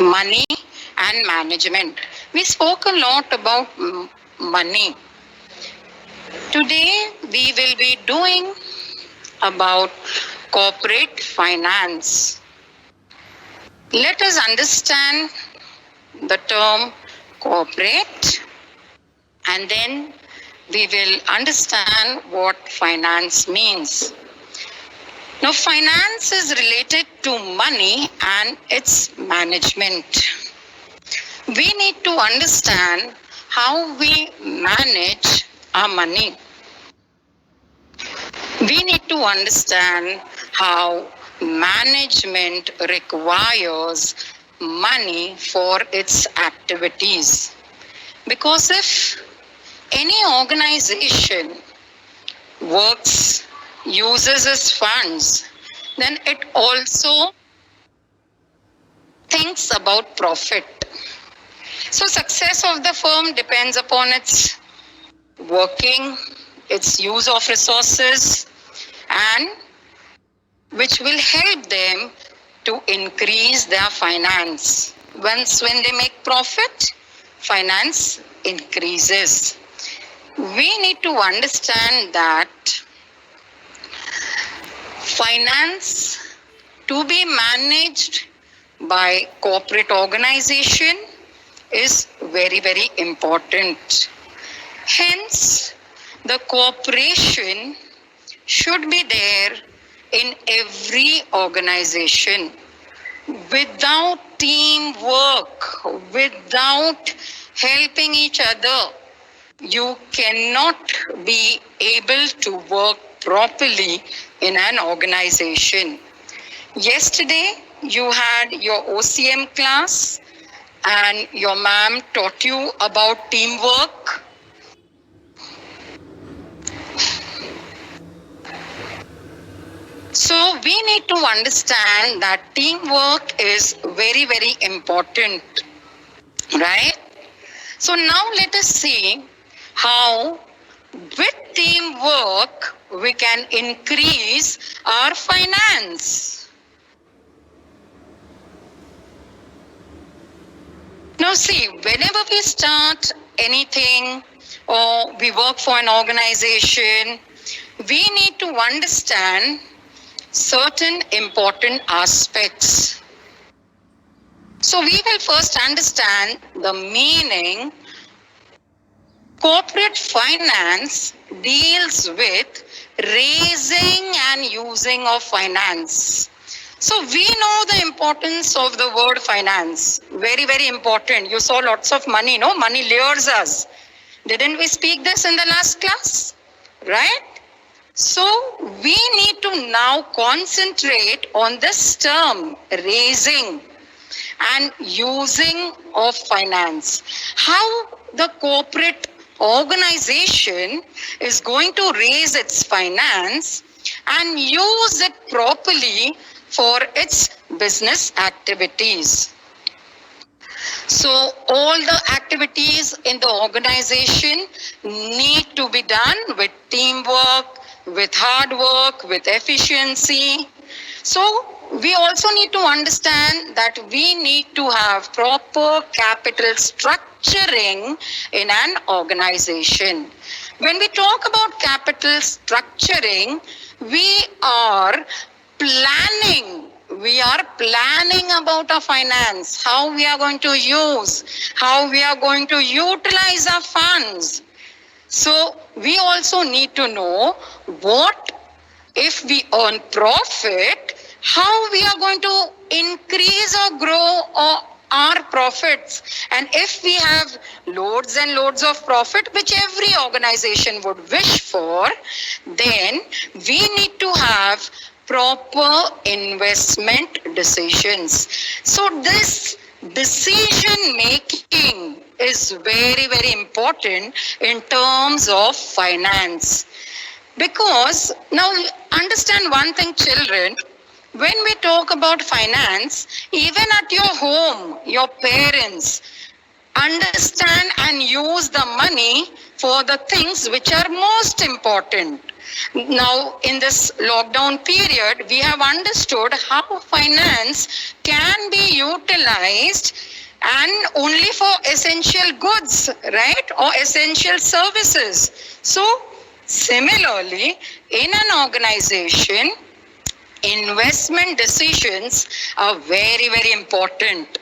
money and management. We spoke a lot about money. Today we will be doing about corporate finance. Let us understand the term corporate, and then we will understand what finance means. Now, finance is related to money and its management. We need to understand how we manage our money. We need to understand how management requires money for its activities. Because if any organization works, uses its funds, then it also thinks about profit. So success of the firm depends upon its working, its use of resources, and which will help them to increase their finance. When they make profit, finance increases. We need to understand that finance to be managed by corporate organization is very, very important. Hence, the cooperation should be there in every organization. Without teamwork, without helping each other, you cannot be able to work properly in an organization. Yesterday, you had your OCM class and your ma'am taught you about teamwork. So we need to understand that teamwork is very, very important, right? So now let us see how with teamwork we can increase our finance. Now see, whenever we start anything or we work for an organization, we need to understand certain important aspects. So we will first understand the meaning. Corporate finance deals with raising and using of finance. So we know the importance of the word finance. Very, very important. You saw lots of money, no? Money lures us. Didn't we speak this in the last class? Right? So we need to now concentrate on this term, raising and using of finance. How the corporate organization is going to raise its finance and use it properly for its business activities. So all the activities in the organization need to be done with teamwork, with hard work, with efficiency. So we also need to understand that we need to have proper capital structuring in an organization. When we talk about capital structuring, we are planning about our finance, how we are going to use, how we are going to utilize our funds. So we also need to know what if we earn profit, how we are going to increase or grow our profits. And if we have loads and loads of profit, which every organization would wish for, then we need to have proper investment decisions. So this decision making is very, very important in terms of finance. Because now understand one thing, children, when we talk about finance, even at your home, your parents understand and use the money for the things which are most important. Now, in this lockdown period, we have understood how finance can be utilized and only for essential goods, right? Or essential services. So, similarly, in an organization, investment decisions are very, very important.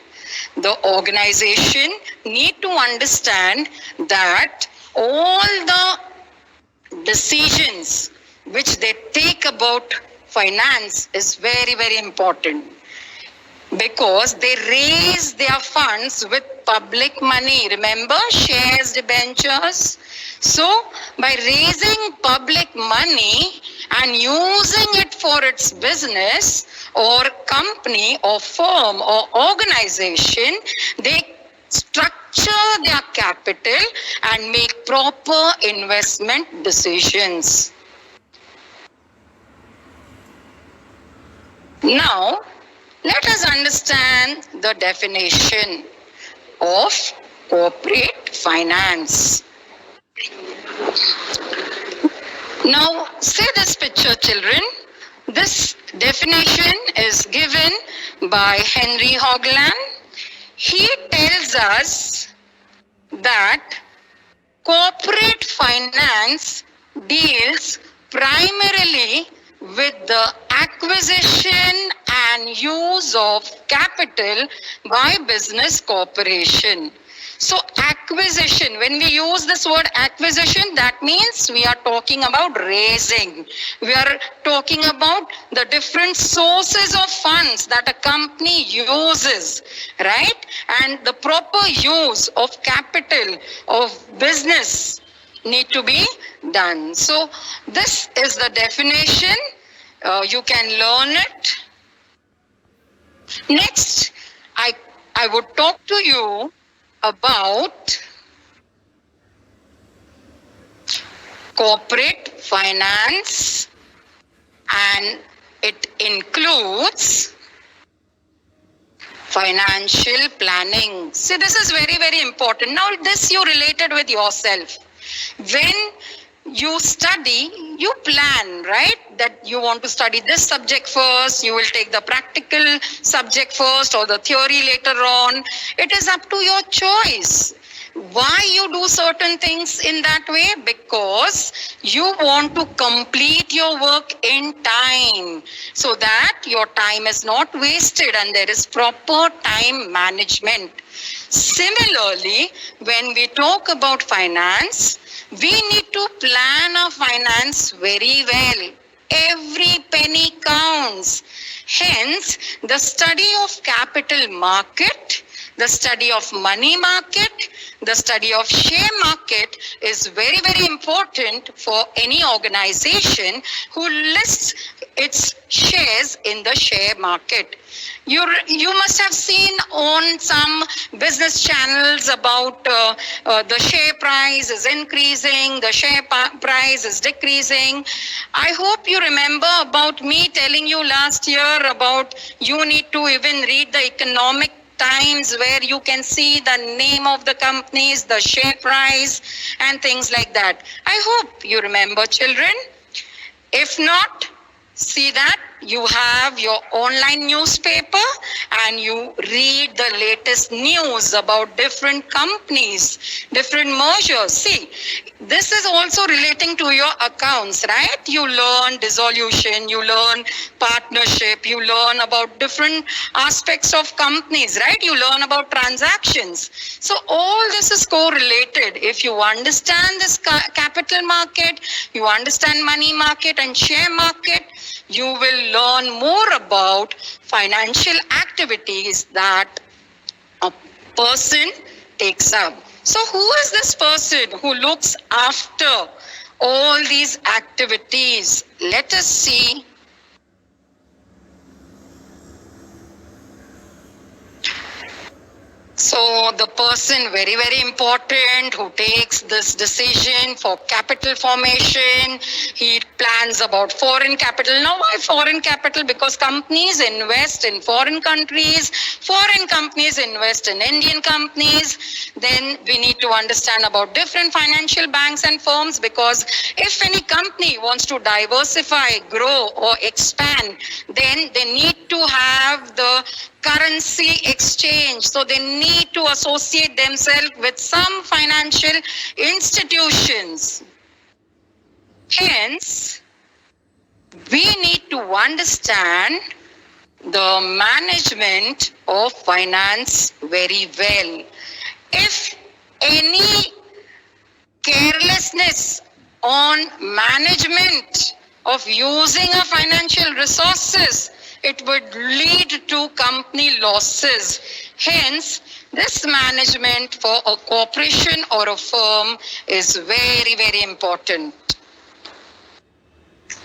The organization need to understand that all the decisions which they take about finance is very, very important, because they raise their funds with public money. Remember, shares, debentures. So, by raising public money and using it for its business or company or firm or organization, they structure their capital and make proper investment decisions. Now, let us understand the definition of corporate finance. Now, see this picture, children. This definition is given by Henry Hogland. He tells us that corporate finance deals primarily with the acquisition and use of capital by business corporation. So acquisition, when we use this word acquisition, that means we are talking about raising. We are talking about the different sources of funds that a company uses, right? And the proper use of capital of business need to be done. So this is the definition. You can learn it. Next, I would talk to you about corporate finance, and it includes financial planning. See, this is very, very important. Now, this you related with yourself. When you study, you plan, right? That you want to study this subject first, you will take the practical subject first or the theory later on. It is up to your choice. Why you do certain things in that way? Because you want to complete your work in time, so that your time is not wasted and there is proper time management. Similarly, when we talk about finance, we need to plan our finance very well. Every penny counts. Hence, the study of capital market, the study of money market, the study of share market is very, very important for any organization who lists its shares in the share market. You must have seen on some business channels about the share price is increasing, the share price is decreasing. I hope you remember about me telling you last year about you need to even read the Economic Times, where you can see the name of the companies, the share price, and things like that. I hope you remember, children. If not, see that you have your online newspaper and you read the latest news about different companies, different mergers. See, this is also relating to your accounts, right? You learn dissolution, you learn partnership, you learn about different aspects of companies, right? You learn about transactions. So all this is correlated. If you understand this capital market, you understand money market and share market, you will learn more about financial activities that a person takes up. So who is this person who looks after all these activities? Let us see. So the person very, very important who takes this decision for capital formation, he plans about foreign capital. Now why foreign capital? Because companies invest in foreign countries, foreign companies invest in Indian companies. Then we need to understand about different financial banks and firms, because if any company wants to diversify, grow or expand, then they need to have the currency exchange. So they need to associate themselves with some financial institutions. Hence, we need to understand the management of finance very well. If any carelessness on management of using a financial resources, it would lead to company losses. Hence, this management for a corporation or a firm is very, very important.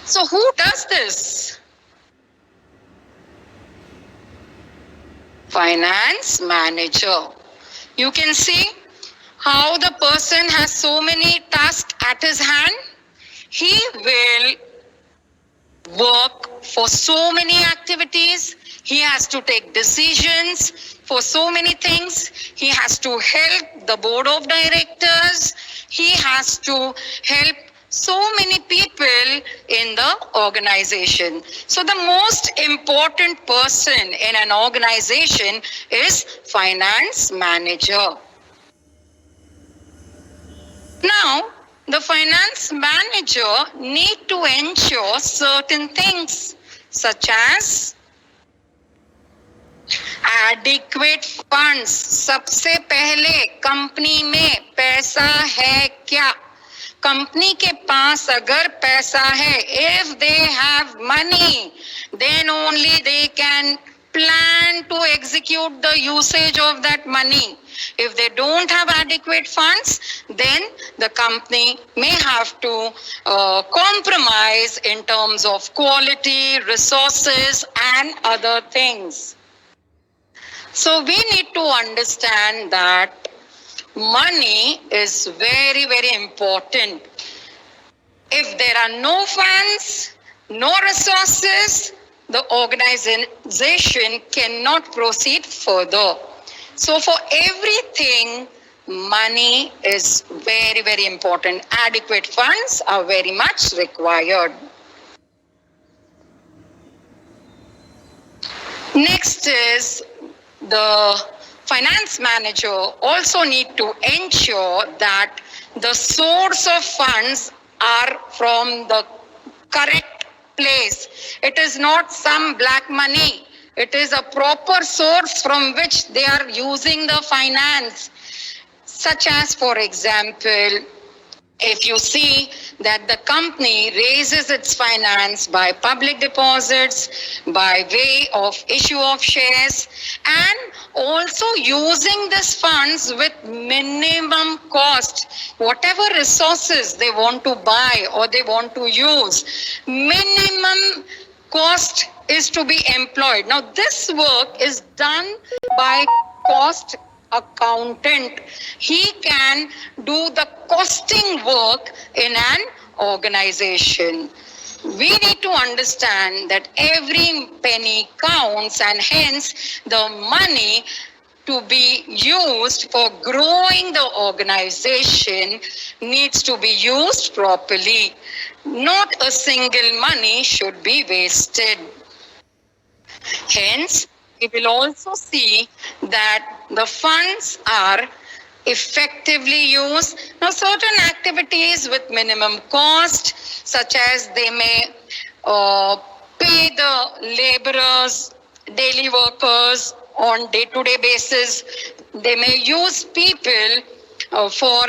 So who does this? Finance manager. You can see how the person has so many tasks at his hand. He will work for so many activities. He has to take decisions for so many things. He has to help the board of directors. He has to help so many people in the organization. So the most important person in an organization is finance manager. Now, the finance manager need to ensure certain things such as adequate funds. सबसे पहले company में पैसा है क्या? Company के पास अगर पैसा है, if they have money, then only they can plan to execute the usage of that money. If they don't have adequate funds, then the company may have to compromise in terms of quality, resources, and other things. So we need to understand that money is very, very important. If there are no funds, no resources, the organization cannot proceed further. So for everything, money is very, very important. Adequate funds are very much required. Next is the finance manager also need to ensure that the source of funds are from the correct place. It is not some black money. It is a proper source from which they are using the finance. Such as, for example, if you see that the company raises its finance by public deposits, by way of issue of shares, and also using these funds with minimum cost, whatever resources they want to buy or they want to use, minimum cost is to be employed. Now this work is done by cost accountant. He can do the costing work in an organization. We need to understand that every penny counts, and hence the money to be used for growing the organization needs to be used properly. Not a single money should be wasted. Hence, we will also see that the funds are effectively used. Now, certain activities with minimum cost, such as they may pay the laborers, daily workers on day-to-day basis. They may use people for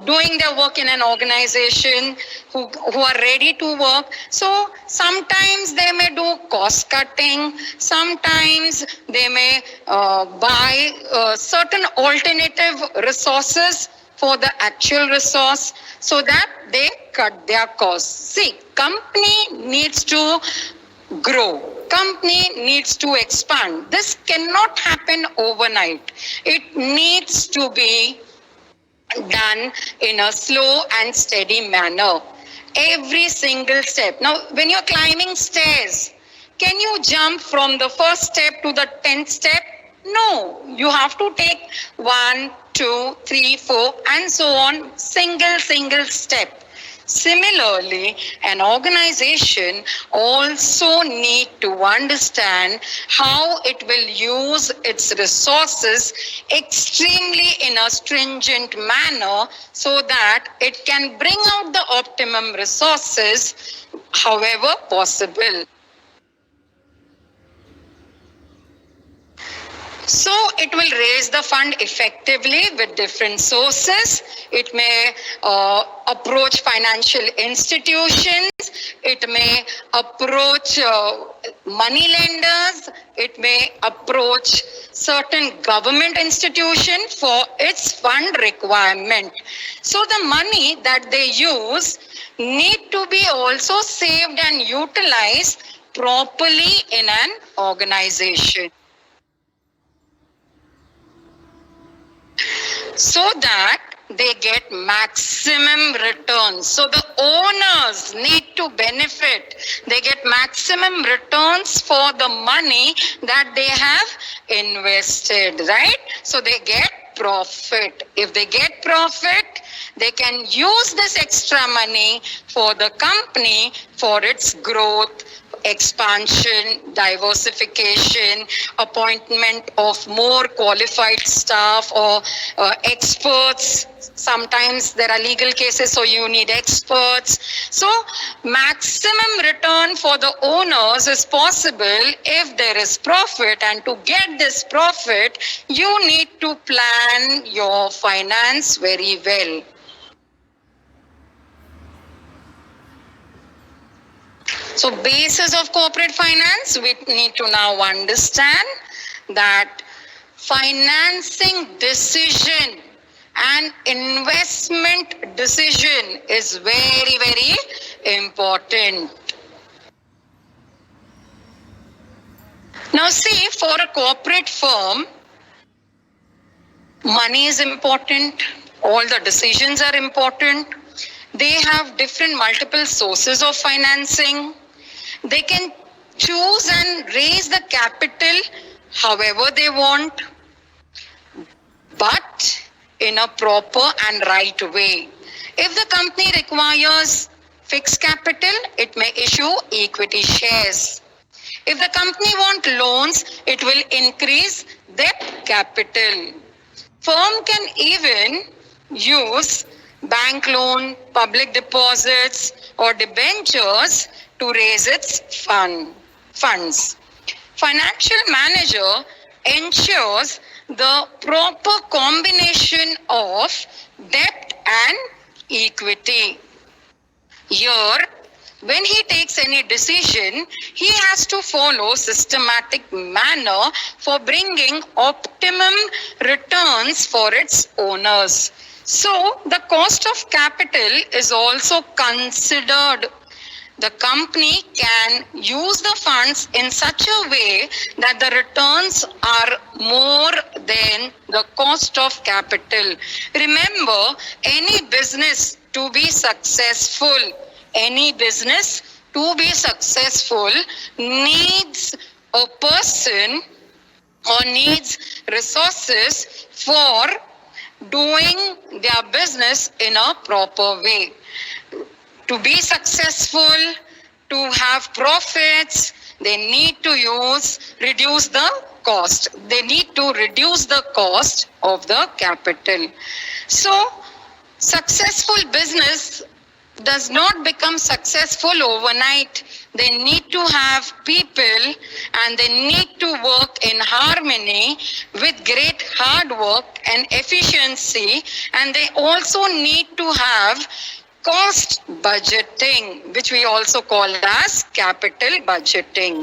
doing their work in an organization who are ready to work. So sometimes they may do cost cutting, sometimes they may buy certain alternative resources for the actual resource so that they cut their costs. See, company needs to grow. company needs to expand. This cannot happen overnight. It needs to be done in a slow and steady manner. Every single step. Now, when you're climbing stairs, can you jump from the first step to the 10th step? No, you have to take 1, 2, 3, 4, and so on, single step. Similarly, an organization also need to understand how it will use its resources extremely in a stringent manner so that it can bring out the optimum resources however possible. So it will raise the fund effectively with different sources. It may approach financial institutions. It may approach money lenders. It may approach certain government institution for its fund requirement. So the money that they use need to be also saved and utilized properly in an organization, so that they get maximum returns. So the owners need to benefit. They get maximum returns for the money that they have invested, right? So they get profit. If they get profit, they can use this extra money for the company for its growth, expansion, diversification, appointment of more qualified staff or experts. Sometimes there are legal cases, so you need experts. So maximum return for the owners is possible if there is profit, and to get this profit, you need to plan your finance very well. So basis of corporate finance, we need to now understand that financing decision and investment decision is very, very important. Now see, for a corporate firm, money is important. All the decisions are important. They have different multiple sources of financing. They can choose and raise the capital however they want, but in a proper and right way. If the company requires fixed capital, it may issue equity shares. If the company wants loans, it will increase debt capital. Firm can even use bank loan, public deposits, or debentures to raise its funds. Financial manager ensures the proper combination of debt and equity. Here, when he takes any decision, he has to follow systematic manner for bringing optimum returns for its owners. So the cost of capital is also considered. The company can use the funds in such a way that the returns are more than the cost of capital. Remember, any business to be successful, needs a person or needs resources for doing their business in a proper way. To be successful, to have profits, they need to reduce the cost. They need to reduce the cost of the capital. So, successful business does not become successful overnight. They need to have people and they need to work in harmony with great hard work and efficiency, and they also need to have cost budgeting, which we also call as capital budgeting.